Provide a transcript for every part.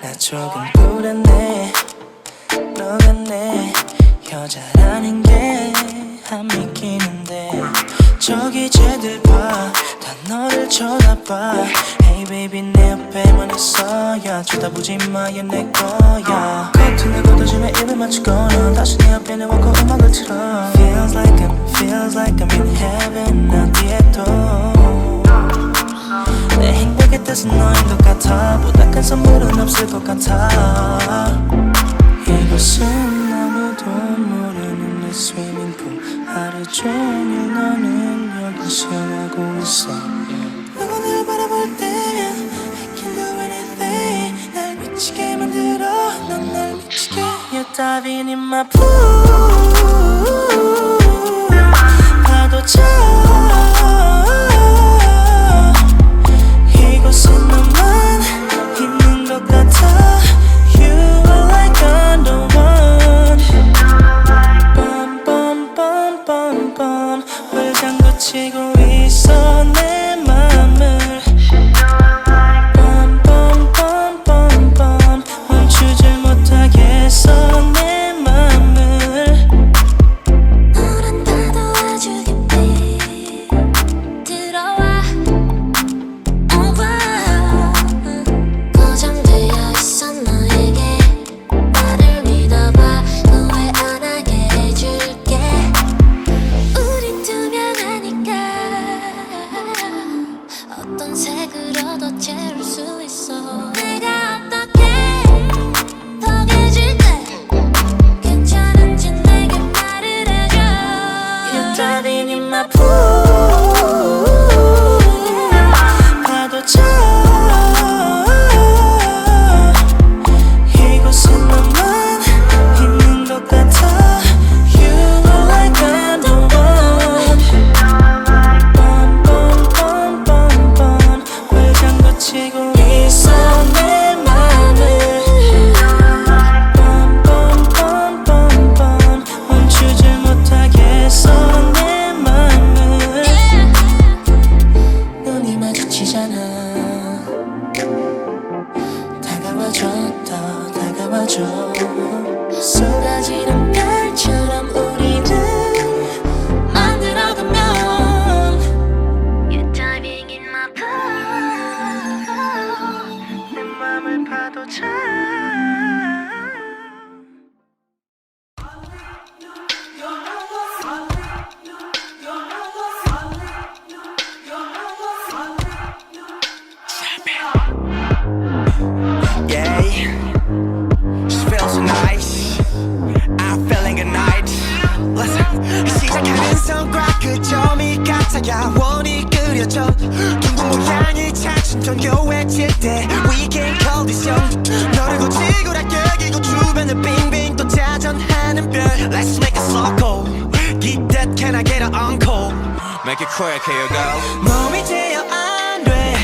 나 조금 불안해. 너가 내 여자라는 게 안 믿기는데 저기 쟤들 봐, 다 너를 쳐다봐. Hey baby 내 옆에만 있어야 쳐다보지 마, 얘 내 거야. 커튼을 걷어주면 입을 맞추거나 다시 내 옆에 내놓고 음악을 틀어. Feels like I'm in heaven 어디에도 내 행복의 뜻은 너인 것 같아. 보다 큰 선물은 없을 것 같아. 이곳은 아무도 모르는 내 스위밍풀. 하루 종일 너는 여기 수영하고 있어. 너가 날 바라볼 때면 I can do anything. 날 미치게 만들어. 넌 날 미치게. You're diving in my pool. 파도쳐. 이곳은 너만 있는 것 같아. You are like I'm the one. Bum bum bum bum bum. 불장구 치고 있어 내 맘을. Bum bum bum bum bum. 멈추질 못하겠어 내 맘을. 너란 나도 아주 깊이 들어와. Oh wow. 고정되어 있어 너에게. 나를 믿어봐. 후회 안 하게 해줄게. 우린 투명하니까 어떤 색으로도 채울 수 있어. 내가 어떻게 포개질 때 괜찮은지 내게 말을 해줘. You're diving in my pool. 파도쳐. 이곳은 너만 있는 것 같아. You are like I'm the one. Bum bum bum bum bum. 불장구 치고 있어 내 맘을. Bum bum bum bum bum. 멈추질 못하겠어 내 맘을. 눈이 마주치잖아. 다가와줘 더 다가와줘. 쏟아지는 별처럼 우리는 만들어가면. You're diving in my pool. 내 맘을 파도쳐. Yeah, she feels so nice. I'm feeling good night. Listen, 시작하는 성과 그 점이 같아야 원이 그려져. 둥근 모양이 차츰 정교해질 때 We can call this young. 너를 고치고 락여기고 주변을 빙빙 또 자전하는 별. Let's make it local. Get that, can I get an encore? Make it quick, here you go. 몸이 제어 안 돼.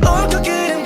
옳고 그름